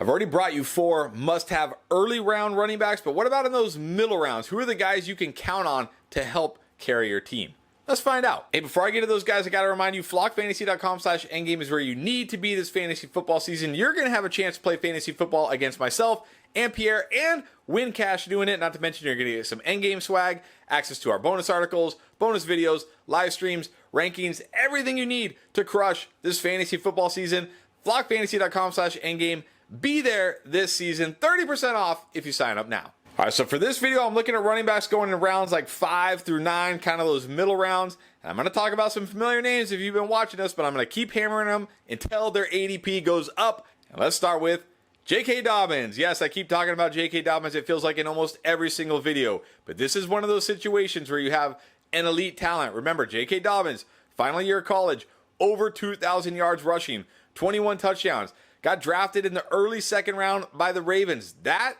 I've already brought you 4 must-have early round running backs, but what about in those middle rounds? Who are the guys you can count on to help carry your team? Let's find out. Hey, before I get to those guys, I got to remind you, flockfantasy.com/endgame is where you need to be this fantasy football season. You're going to have a chance to play fantasy football against myself and Pierre and win cash doing it. Not to mention you're going to get some endgame swag, access to our bonus articles, bonus videos, live streams, rankings, everything you need to crush this fantasy football season. Flockfantasy.com/endgame. Be there this season. 30% off if you sign up now. All right, so for this video, I'm looking at running backs going in rounds like 5 through 9, kind of those middle rounds. And I'm going to talk about some familiar names if you've been watching us, but I'm going to keep hammering them until their ADP goes up. And let's start with J.K. Dobbins. Yes, I keep talking about J.K. Dobbins. It feels like in almost every single video. But this is one of those situations where you have an elite talent. Remember, J.K. Dobbins, final year of college, over 2,000 yards rushing, 21 touchdowns. Got drafted in the early second round by the Ravens. That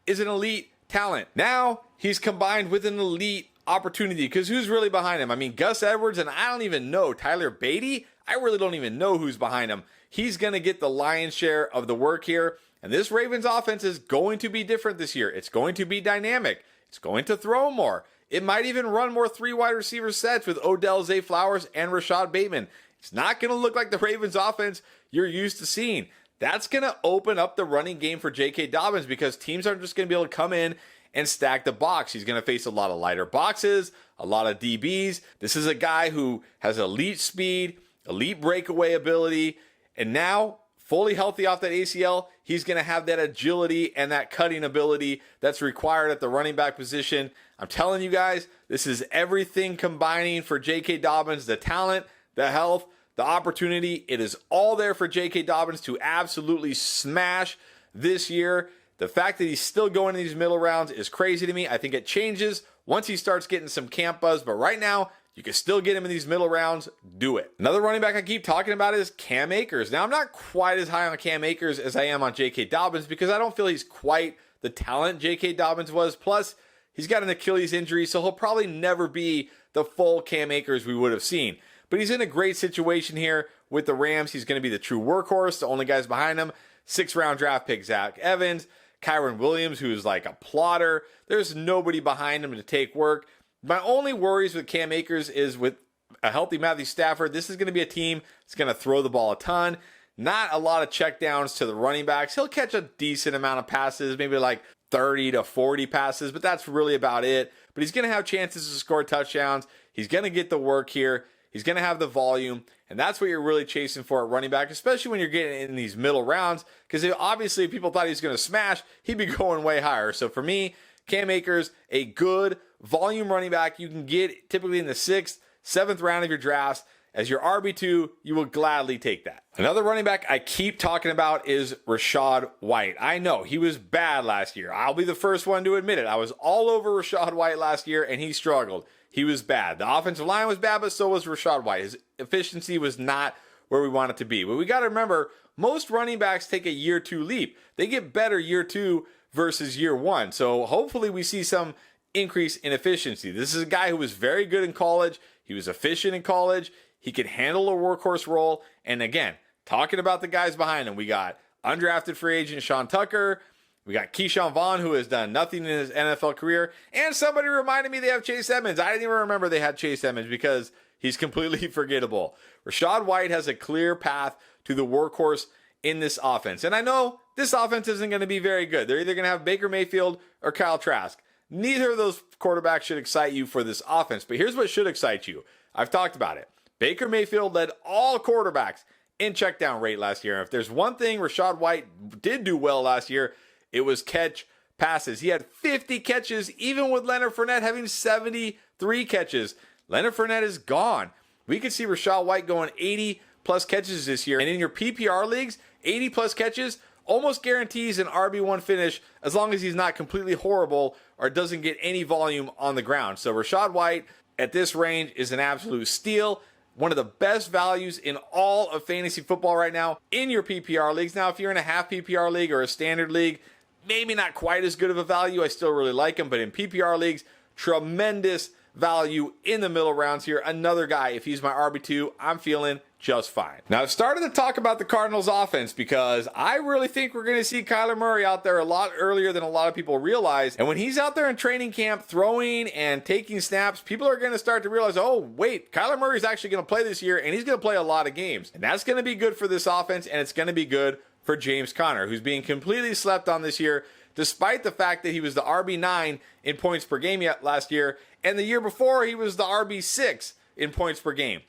is an elite talent. Now he's combined with an elite opportunity, because who's really behind him? I mean, Gus Edwards, and I don't even know. Tyler Beatty? I really don't even know who's behind him. He's going to get the lion's share of the work here. And this Ravens offense is going to be different this year. It's going to be dynamic. It's going to throw more. It might even run more 3 wide receiver sets with Odell, Zay Flowers, and Rashad Bateman. It's not going to look like the Ravens offense you're used to seeing. That's going to open up the running game for J.K. Dobbins, because teams aren't just going to be able to come in and stack the box. He's going to face a lot of lighter boxes, a lot of DBs. This is a guy who has elite speed, elite breakaway ability, and now fully healthy off that ACL, he's going to have that agility and that cutting ability that's required at the running back position. I'm telling you guys, this is everything combining for J.K. Dobbins, the talent, the health, the opportunity. It is all there for J.K. Dobbins to absolutely smash this year. The fact that he's still going in these middle rounds is crazy to me. I think it changes once he starts getting some camp buzz, but right now, you can still get him in these middle rounds. Do it. Another running back I keep talking about is Cam Akers. Now, I'm not quite as high on Cam Akers as I am on J.K. Dobbins, because I don't feel he's quite the talent J.K. Dobbins was. Plus, he's got an Achilles injury, so he'll probably never be the full Cam Akers we would have seen. But he's in a great situation here with the Rams. He's going to be the true workhorse. The only guys behind him, 6th-round draft pick Zach Evans, Kyron Williams, who's like a plotter. There's nobody behind him to take work. My only worries with Cam Akers is with a healthy Matthew Stafford. This is going to be a team that's going to throw the ball a ton. Not a lot of checkdowns to the running backs. He'll catch a decent amount of passes, maybe like 30 to 40 passes, but that's really about it. But he's going to have chances to score touchdowns. He's going to get the work here. He's going to have the volume, and that's what you're really chasing for at running back, especially when you're getting in these middle rounds, because obviously if people thought he was going to smash, he'd be going way higher. So for me, Cam Akers, a good volume running back you can get typically in the 6th, 7th round of your drafts. As your RB2, you will gladly take that. Another running back I keep talking about is Rashard White. I know he was bad last year. I'll be the first one to admit it. I was all over Rashard White last year, and he struggled. He was bad. The offensive line was bad, but so was Rashard White. His efficiency was not where we want it to be. But we got to remember, most running backs take a year 2 leap. They get better year 2 versus year 1. So hopefully we see some increase in efficiency. This is a guy who was very good in college. He was efficient in college. He could handle a workhorse role. And again, talking about the guys behind him, we got undrafted free agent Sean Tucker. We got Keyshawn Vaughn, who has done nothing in his NFL career. And somebody reminded me they have Chase Edmonds. I didn't even remember they had Chase Edmonds because he's completely forgettable. Rashard White has a clear path to the workhorse in this offense. And I know this offense isn't going to be very good. They're either going to have Baker Mayfield or Kyle Trask. Neither of those quarterbacks should excite you for this offense. But here's what should excite you. I've talked about it. Baker Mayfield led all quarterbacks in checkdown rate last year. And if there's one thing Rashard White did do well last year, it was catch passes. He had 50 catches, even with Leonard Fournette having 73 catches. Leonard Fournette is gone. We could see Rashard White going 80-plus catches this year. And in your PPR leagues, 80-plus catches almost guarantees an RB1 finish as long as he's not completely horrible or doesn't get any volume on the ground. So Rashard White at this range is an absolute steal. One of the best values in all of fantasy football right now in your PPR leagues. Now, if you're in a half PPR league or a standard league, maybe not quite as good of a value. I still really like him, but in PPR leagues, tremendous value in the middle rounds here. Another guy, if he's my RB2, I'm feeling just fine. Now, I've started to talk about the Cardinals offense because I really think we're going to see Kyler Murray out there a lot earlier than a lot of people realize. And when he's out there in training camp throwing and taking snaps, people are going to start to realize, oh, wait, Kyler Murray's actually going to play this year, and he's going to play a lot of games. And that's going to be good for this offense, and it's going to be good for James Conner, who's being completely slept on this year, despite the fact that he was the RB9 in points per game last year, and the year before he was the RB6 in points per game.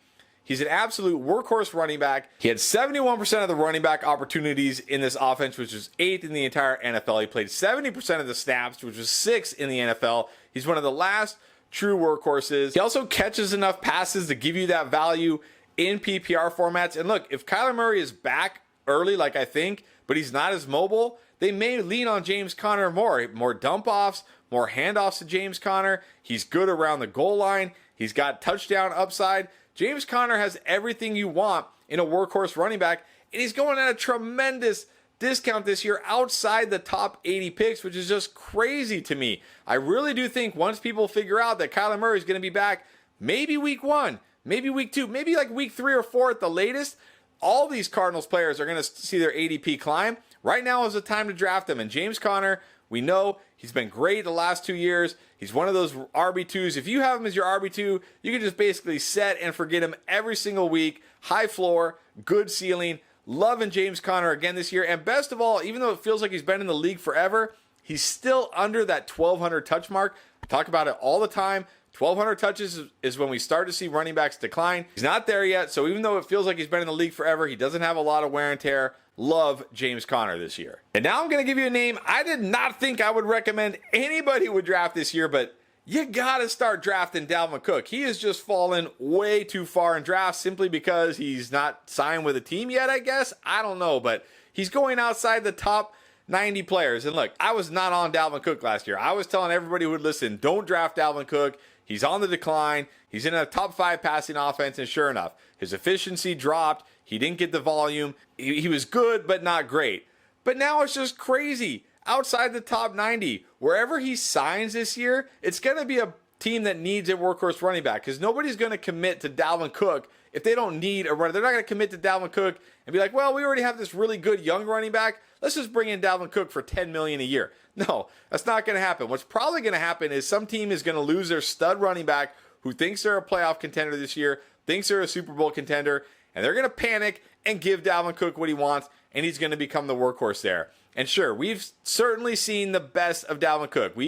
He's an absolute workhorse running back. He had 71% of the running back opportunities in this offense, which was 8th in the entire NFL. He played 70% of the snaps, which was 6th in the NFL. He's one of the last true workhorses. He also catches enough passes to give you that value in PPR formats. And look, if Kyler Murray is back early, like I think, but he's not as mobile, they may lean on James Conner more dump offs, more handoffs to James Conner. He's good around the goal line. He's got touchdown upside. James Conner has everything you want in a workhorse running back, and he's going at a tremendous discount this year outside the top 80 picks, which is just crazy to me. I really do think once people figure out that Kyler Murray is going to be back, maybe week 1, maybe week 2, maybe like week 3 or 4 at the latest, all these Cardinals players are going to see their ADP climb. Right now is the time to draft them, and James Conner, we know he's been great the last 2 years. He's one of those RB2s. If you have him as your RB2, you can just basically set and forget him every single week. High floor, good ceiling. Loving James Conner again this year. And best of all, even though it feels like he's been in the league forever, he's still under that 1,200 touch mark. I talk about it all the time. 1,200 touches is when we start to see running backs decline. He's not there yet, so even though it feels like he's been in the league forever, he doesn't have a lot of wear and tear. Love James Conner this year. And now I'm going to give you a name I did not think I would recommend anybody would draft this year, but you got to start drafting Dalvin Cook. He has just fallen way too far in drafts simply because he's not signed with a team yet, I guess. I don't know, but he's going outside the top 90 players. And look, I was not on Dalvin Cook last year. I was telling everybody who would listen, don't draft Dalvin Cook. He's on the decline. He's in a top 5 passing offense, and sure enough, his efficiency dropped. He didn't get the volume. He was good, but not great. But now it's just crazy. Outside the top 90, wherever he signs this year, it's going to be a team that needs a workhorse running back because nobody's going to commit to Dalvin Cook if they don't need a runner. They're not going to commit to Dalvin Cook and be like, well, we already have this really good young running back. Let's just bring in Dalvin Cook for $10 million a year. No, that's not going to happen. What's probably going to happen is some team is going to lose their stud running back who thinks they're a playoff contender this year, thinks they're a Super Bowl contender, and they're going to panic and give Dalvin Cook what he wants, and he's going to become the workhorse there. And sure, we've certainly seen the best of Dalvin Cook.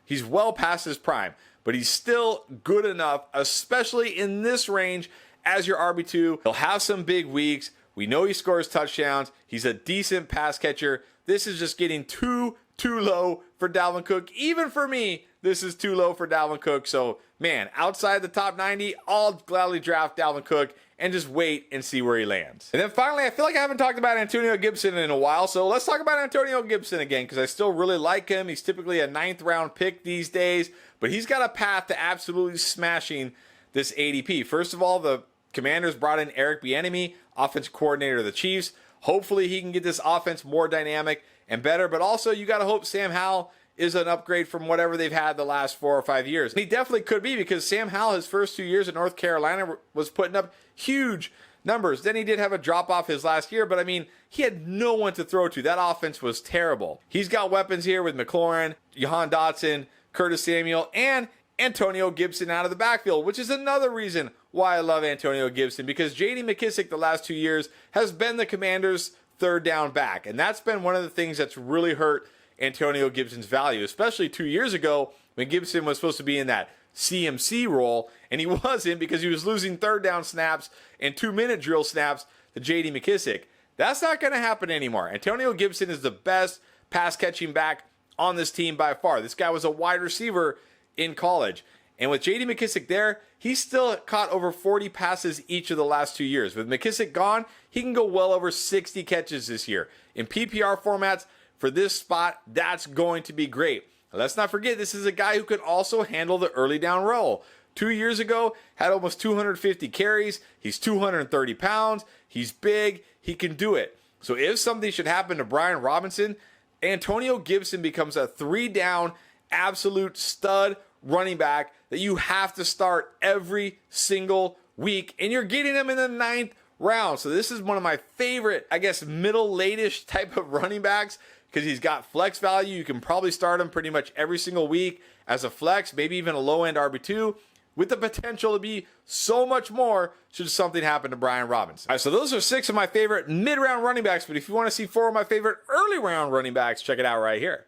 He's well past his prime, but he's still good enough, especially in this range, as your RB2. He'll have some big weeks. We know he scores touchdowns. He's a decent pass catcher. This is just getting too low for Dalvin Cook. Even for me, this is too low for Dalvin Cook. So, man, outside the top 90, I'll gladly draft Dalvin Cook and just wait and see where he lands. And then finally, I feel like I haven't talked about Antonio Gibson in a while, so let's talk about Antonio Gibson again because I still really like him. He's typically a 9th round pick these days, but he's got a path to absolutely smashing this ADP. First of all, the Commanders brought in Eric Bieniemy, offensive coordinator of the Chiefs. Hopefully he can get this offense more dynamic and better, but also you got to hope Sam Howell is an upgrade from whatever they've had the last 4 or 5 years. And he definitely could be because Sam Howell, his first 2 years at North Carolina, was putting up huge numbers. Then he did have a drop-off his last year, but I mean, he had no one to throw to. That offense was terrible. He's got weapons here with McLaurin, Jahan Dotson, Curtis Samuel, and Antonio Gibson out of the backfield, which is another reason why I love Antonio Gibson, because J.D. McKissic the last 2 years has been the Commanders' third down back, and that's been one of the things that's really hurt Antonio Gibson's value, especially 2 years ago when Gibson was supposed to be in that CMC role, and he wasn't because he was losing third down snaps and 2-minute drill snaps to J.D. McKissic. That's not going to happen anymore. Antonio Gibson is the best pass-catching back on this team by far. This guy was a wide receiver in college, and with J.D. McKissic there, he's still caught over 40 passes each of the last 2 years. With McKissic gone, he can go well over 60 catches this year. In PPR formats, for this spot, that's going to be great. Let's not forget, this is a guy who can also handle the early down role. 2 years ago, had almost 250 carries. He's 230 pounds. He's big. He can do it. So if something should happen to Brian Robinson, Antonio Gibson becomes a 3-down absolute stud running back that you have to start every single week, and you're getting him in the 9th round. So this is one of my favorite, I guess, middle late-ish type of running backs because he's got flex value. You can probably start him pretty much every single week as a flex, maybe even a low-end RB2, with the potential to be so much more should something happen to Brian Robinson. All right, so those are 6 of my favorite mid-round running backs, but if you want to see 4 of my favorite early round running backs, check it out right here.